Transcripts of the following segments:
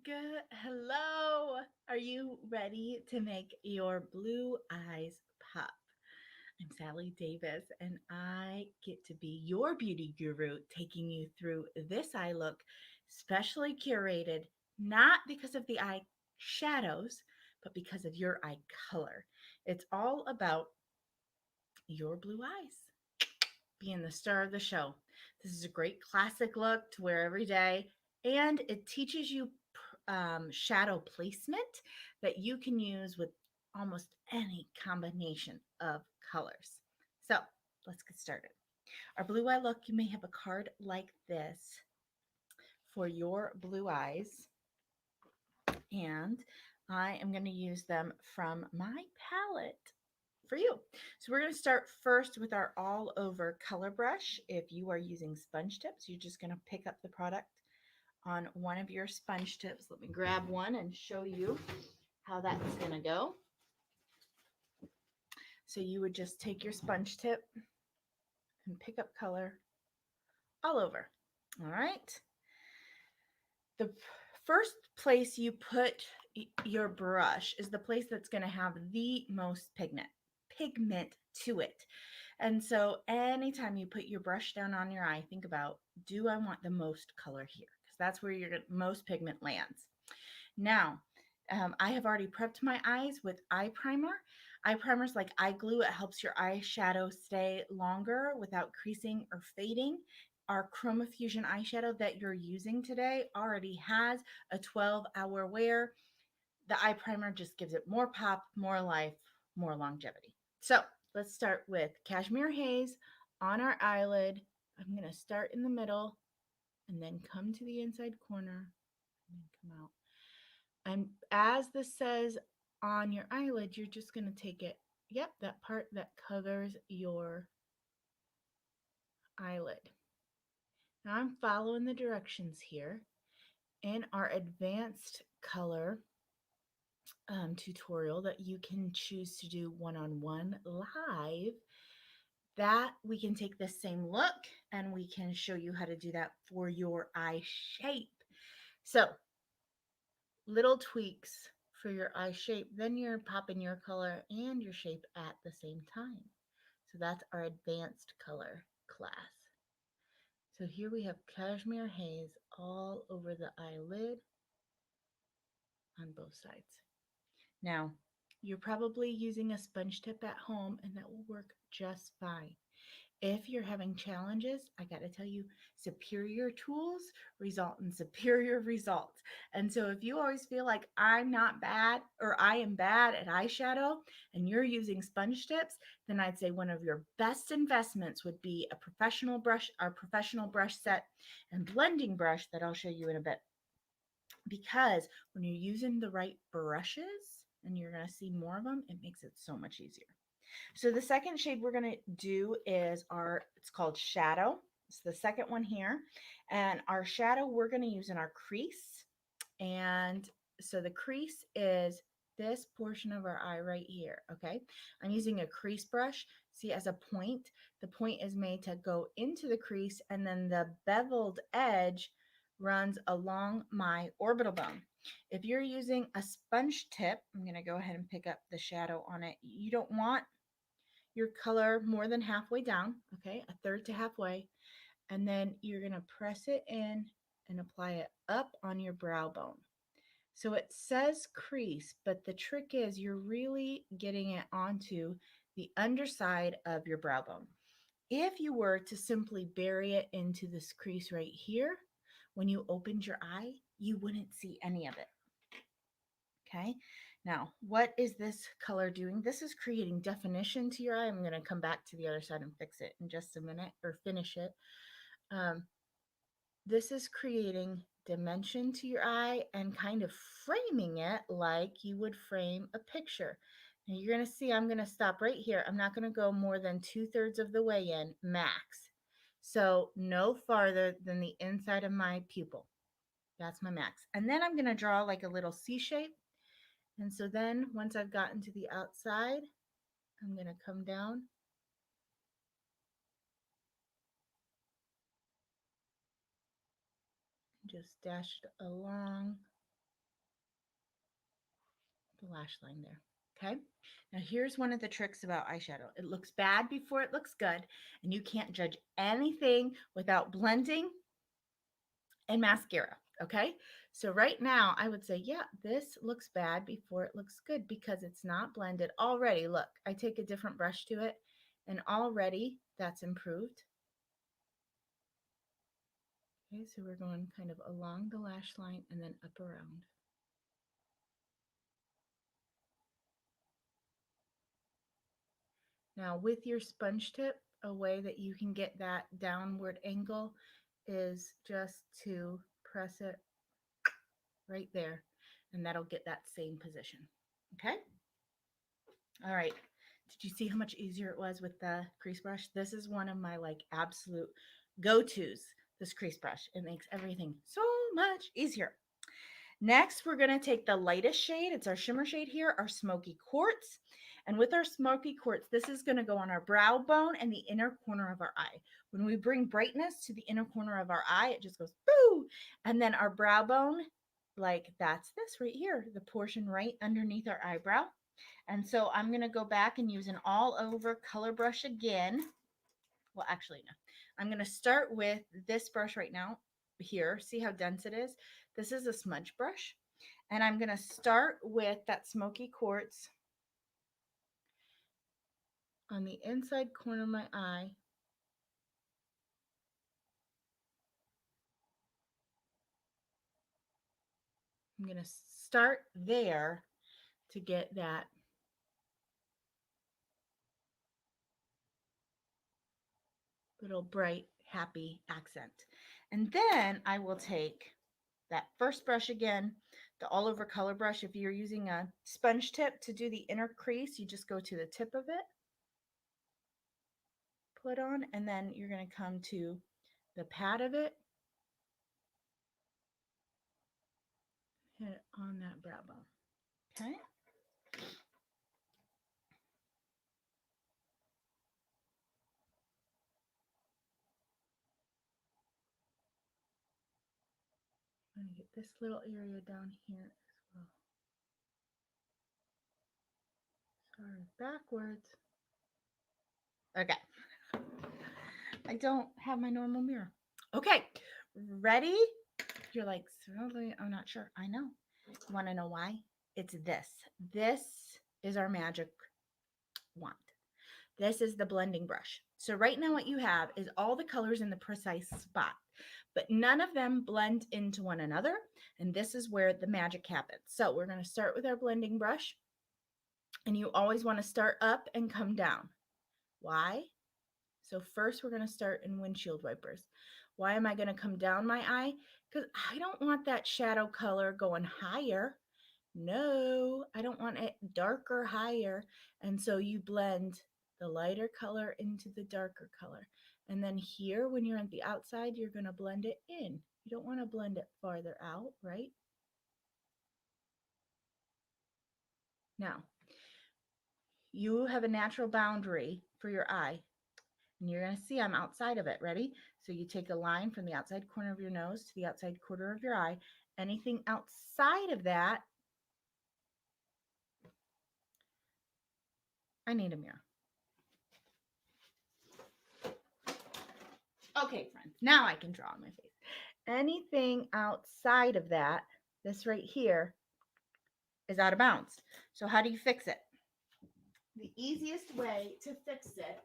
Good. Hello. Are you ready to make your blue eyes pop? I'm Sally Davis, and I get to be your beauty guru, taking you through this eye look, specially curated, not because of the eye shadows, but because of your eye color. It's all about your blue eyes being the star of the show. This is a great classic look to wear every day, and it teaches you shadow placement that you can use with almost any combination of colors. So let's get started. Our blue eye look, you may have a card like this for your blue eyes, and I am going to use them from my palette for you. So we're going to start first with our all over color brush. If you are using sponge tips, you're just going to pick up the product on one of your sponge tips. Let me grab one and show you how that's going to go. So you would just take your sponge tip and pick up color all over. All right. The first place you put your brush is the place that's going to have the most pigment to it. And so anytime you put your brush down on your eye, think about, do I want the most color here? Because that's where your most pigment lands. Now, I have already prepped my eyes with eye primer. Eye primer is like eye glue. It helps your eyeshadow stay longer without creasing or fading. Our Chroma Fusion eyeshadow that you're using today already has a 12-hour wear. The eye primer just gives it more pop, more life, more longevity. So let's start with Cashmere Haze on our eyelid. I'm going to start in the middle and then come to the inside corner and then come out. And as this says on your eyelid, you're just going to take it, yep, that part that covers your eyelid. Now I'm following the directions here. In our advanced color tutorial that you can choose to do one-on-one live, that we can take this same look and we can show you how to do that for your eye shape. So little tweaks for your eye shape, then you're popping your color and your shape at the same time. So that's our advanced color class. So here we have Cashmere Haze all over the eyelid on both sides. Now, you're probably using a sponge tip at home and that will work just fine. If you're having challenges, I got to tell you, superior tools result in superior results. And so if you always feel like I'm not bad or I am bad at eyeshadow and you're using sponge tips, then I'd say one of your best investments would be a professional brush, our professional brush set and blending brush that I'll show you in a bit. Because when you're using the right brushes, and you're going to see more of them, it makes it so much easier. So the second shade we're going to do is it's called Shadow. It's the second one here. And our shadow we're going to use in our crease. And so the crease is this portion of our eye right here, okay? I'm using a crease brush. See, as a point, the point is made to go into the crease, and then the beveled edge runs along my orbital bone. If you're using a sponge tip, I'm going to go ahead and pick up the shadow on it. You don't want your color more than halfway down, okay, a third to halfway, and then you're going to press it in and apply it up on your brow bone. So it says crease, but the trick is you're really getting it onto the underside of your brow bone. If you were to simply bury it into this crease right here, when you opened your eye, you wouldn't see any of it. Okay, now what is this color doing? This is creating definition to your eye. I'm going to come back to the other side and fix it in just a minute, or finish it. This is creating dimension to your eye and kind of framing it like you would frame a picture. Now you're going to see I'm going to stop right here. I'm not going to go more than 2/3 of the way in, max. So no farther than the inside of my pupil. That's my max. And then I'm going to draw like a little C shape. And so then once I've gotten to the outside, I'm going to come down and just dash it along the lash line there. Okay. Now here's one of the tricks about eyeshadow. It looks bad before it looks good, and you can't judge anything without blending and mascara. Okay. So right now I would say, yeah, this looks bad before it looks good because it's not blended already. Look, I take a different brush to it and already that's improved. Okay, so we're going kind of along the lash line and then up around. Now with your sponge tip, a way that you can get that downward angle is just to press it right there, and that'll get that same position. Okay? All right. Did you see how much easier it was with the crease brush? This is one of my like absolute go-tos, this crease brush. It makes everything so much easier. Next, we're going to take the lightest shade. It's our shimmer shade here, our Smoky Quartz. And with our Smoky Quartz, this is going to go on our brow bone and the inner corner of our eye. When we bring brightness to the inner corner of our eye, it just goes boo. And then our brow bone, like that's this right here, the portion right underneath our eyebrow. And so I'm going to go back and use an all over color brush again. Well, actually, no. I'm going to start with this brush right now here. See how dense it is? This is a smudge brush. And I'm going to start with that Smoky Quartz on the inside corner of my eye. I'm going to start there to get that little bright, happy accent. And then I will take that first brush again, the all over color brush. If you're using a sponge tip to do the inner crease, you just go to the tip of it, put on, and then you're going to come to the pad of it, hit it on that brow bone. Okay. I'm going to get this little area down here as well. Sorry, backwards. Okay. I don't have my normal mirror. Okay, ready? You're like, certainly, I'm not sure. I know. You want to know why? It's this. This is our magic wand. This is the blending brush. So right now what you have is all the colors in the precise spot, but none of them blend into one another. And this is where the magic happens. So we're going to start with our blending brush. And you always want to start up and come down. Why? So first we're going to start in windshield wipers. Why am I going to come down my eye? Because I don't want that shadow color going higher. No, I don't want it darker higher. And so you blend the lighter color into the darker color. And then here, when you're on the outside, you're going to blend it in. You don't want to blend it farther out, right? Now, you have a natural boundary for your eye. And you're going to see I'm outside of it. Ready? So you take a line from the outside corner of your nose to the outside corner of your eye. Anything outside of that, I need a mirror. Okay, friends, now I can draw on my face. Anything outside of that, this right here, is out of bounds. So how do you fix it? The easiest way to fix it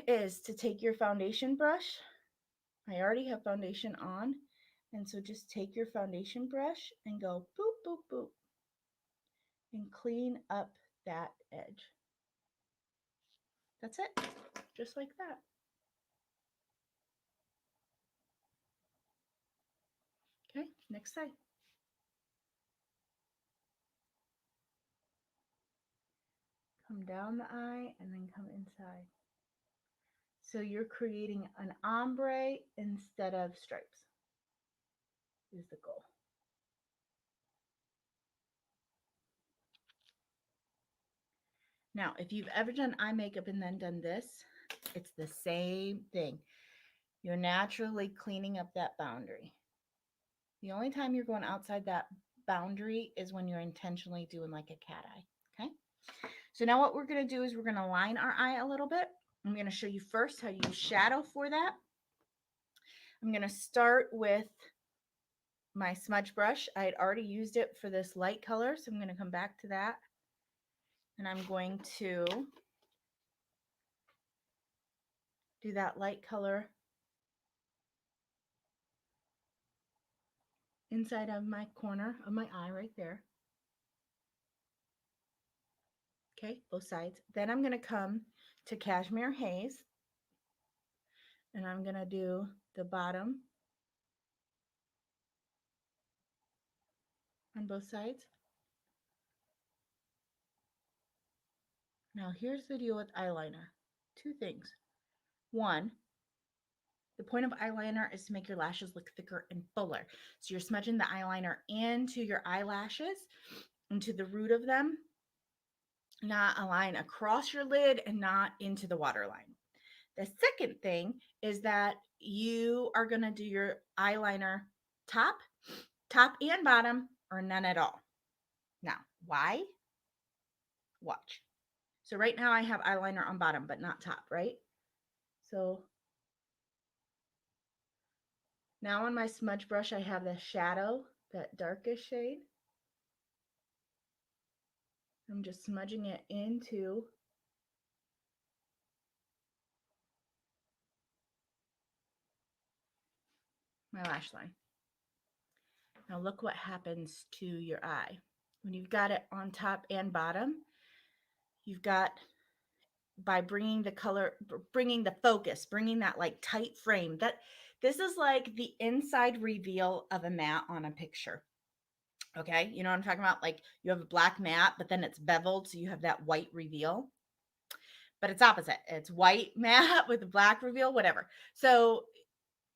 is to take your foundation brush. I already have foundation on. And so just take your foundation brush and go boop, boop, boop, and clean up that edge. That's it. Just like that. Okay, next side. Come down the eye and then come inside. So you're creating an ombre instead of stripes is the goal. Now, if you've ever done eye makeup and then done this, it's the same thing. You're naturally cleaning up that boundary. The only time you're going outside that boundary is when you're intentionally doing like a cat eye. Okay. So now what we're going to do is we're going to line our eye a little bit. I'm going to show you first how to use shadow for that. I'm going to start with my smudge brush. I had already used it for this light color, so I'm going to come back to that. And I'm going to do that light color inside of my corner of my eye right there. Okay, both sides. Then I'm going to come to Cashmere Haze, and I'm going to do the bottom on both sides. Now here's the deal with eyeliner. Two things. One, the point of eyeliner is to make your lashes look thicker and fuller. So you're smudging the eyeliner into your eyelashes, into the root of them, not a line across your lid and not into the waterline. The second thing is that you are going to do your eyeliner top and bottom, or none at all. Now, why? Watch. So right now I have eyeliner on bottom, but not top, right? So now on my smudge brush, I have the shadow, that darkest shade. I'm just smudging it into my lash line. Now look what happens to your eye. When you've got it on top and bottom, you've got, by bringing the color, bringing the focus, bringing that like tight frame, that this is like the inside reveal of a matte on a picture. Okay, you know what I'm talking about? Like you have a black matte, but then it's beveled, so you have that white reveal. But it's opposite. It's white matte with a black reveal, whatever. So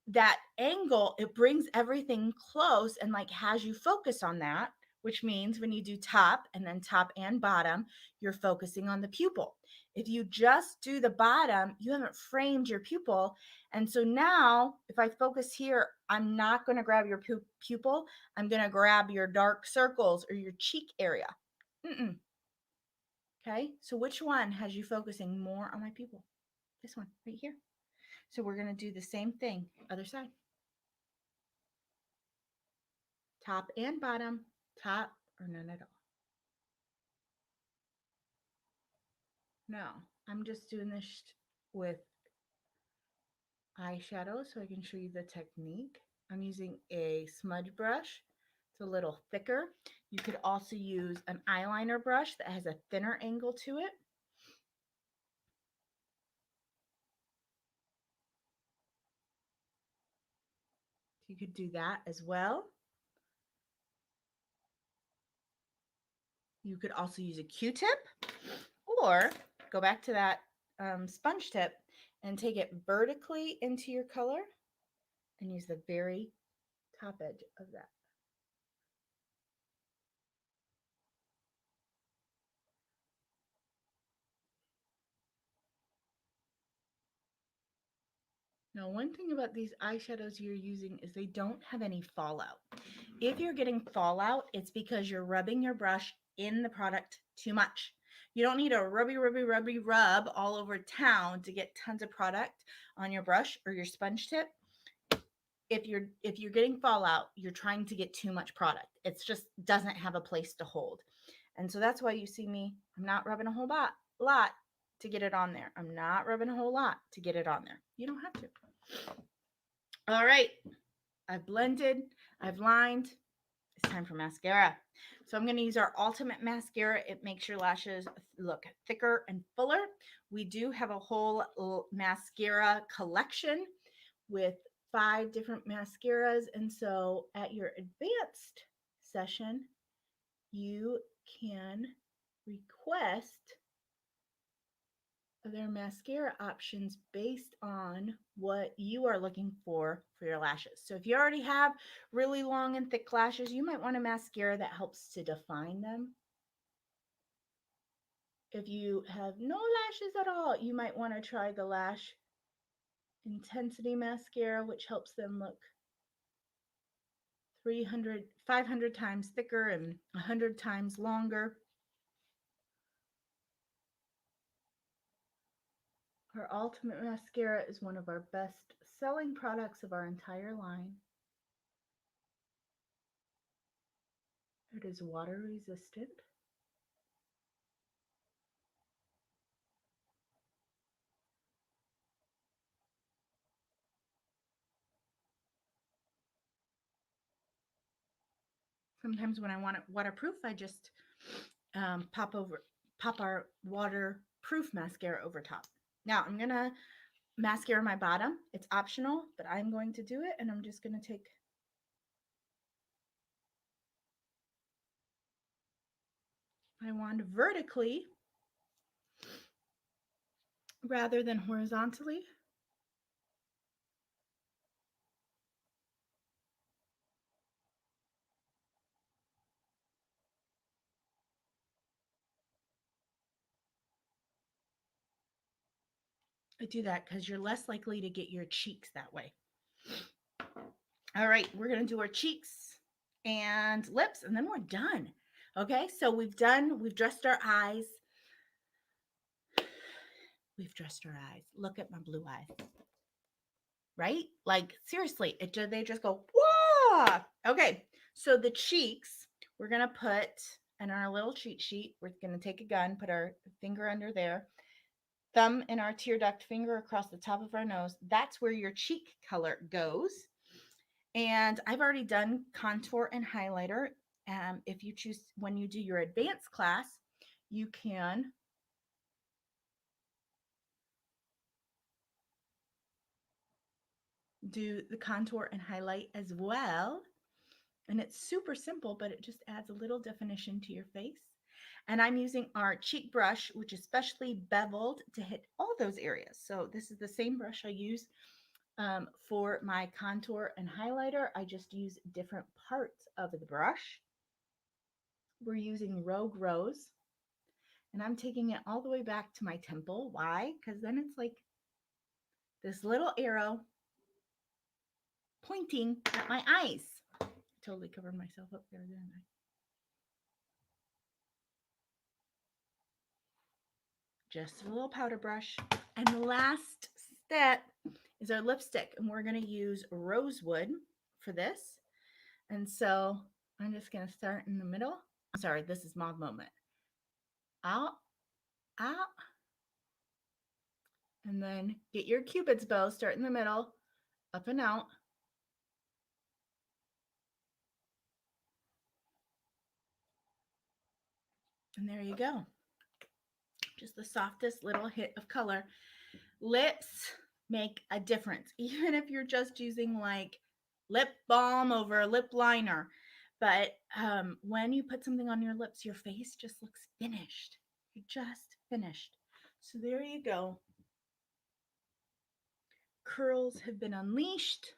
that angle, it brings everything close and like has you focus on that, which means when you do top and then top and bottom, you're focusing on the pupil. If you just do the bottom, you haven't framed your pupil. And so now if I focus here, I'm not going to grab your pupil. I'm going to grab your dark circles or your cheek area. Okay, so which one has you focusing more on my pupil? This one right here. So we're going to do the same thing, other side. Top and bottom, top or none at all. No, I'm just doing this with eyeshadow so I can show you the technique. I'm using a smudge brush. It's a little thicker. You could also use an eyeliner brush that has a thinner angle to it. You could do that as well. You could also use a Q-tip or go back to that sponge tip and take it vertically into your color and use the very top edge of that. Now, one thing about these eyeshadows you're using is they don't have any fallout. If you're getting fallout, it's because you're rubbing your brush in the product too much. You don't need a rubby rub all over town to get tons of product on your brush or your sponge tip. If you're getting fallout, you're trying to get too much product. It's just doesn't have a place to hold. And so that's why you see me, I'm not rubbing a whole lot to get it on there. I'm not rubbing a whole lot to get it on there. You don't have to. All right, I've blended, I've lined. It's time for mascara. So I'm going to use our Ultimate Mascara. It makes your lashes look thicker and fuller. We do have a whole mascara collection with 5 different mascaras. And so at your advanced session, you can request their mascara options based on what you are looking for your lashes. So if you already have really long and thick lashes, you might want a mascara that helps to define them. If you have no lashes at all, you might want to try the Lash Intensity Mascara, which helps them look 300, 500 times thicker and 100 times longer. Our Ultimate Mascara is one of our best selling products of our entire line. It is water resistant. Sometimes when I want it waterproof, I just pop our waterproof mascara over top. Now I'm gonna mascara my bottom. It's optional, but I'm going to do it, and I'm just gonna take my wand vertically rather than horizontally. I do that because you're less likely to get your cheeks that way. All right, we're gonna do our cheeks and lips, and then we're done. Okay, so we've dressed our eyes. We've dressed our eyes. Look at my blue eyes. Right? Like seriously, they just go, whoa. Okay, so the cheeks, we're gonna put in our little cheat sheet, we're gonna take a gun, put our finger under there, thumb and our tear duct finger across the top of our nose. That's where your cheek color goes. And I've already done contour and highlighter. If you choose, when you do your advanced class, you can do the contour and highlight as well. And it's super simple, but it just adds a little definition to your face. And I'm using our cheek brush, which is specially beveled to hit all those areas. So this is the same brush I use for my contour and highlighter. I just use different parts of the brush. We're using Rogue Rose. And I'm taking it all the way back to my temple. Why? Because then it's like this little arrow pointing at my eyes. Totally covered myself up there, didn't I? Just a little powder brush. And the last step is our lipstick. And we're going to use Rosewood for this. And so I'm just going to start in the middle. I'm sorry, this is Mauve Moment. Out, out. And then get your Cupid's bow, start in the middle, up and out. And there you go. Just the softest little hit of color. Lips make a difference, even if you're just using like lip balm over a lip liner. But when you put something on your lips, your face just looks finished. You're just finished. So there you go. Curls have been unleashed.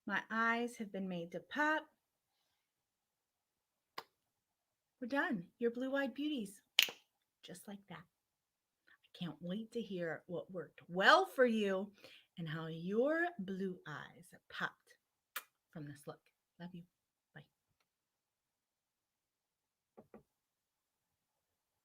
My eyes have been made to pop. We're done. Your blue-eyed beauties. Just like that. I can't wait to hear what worked well for you and how your blue eyes popped from this look. Love you.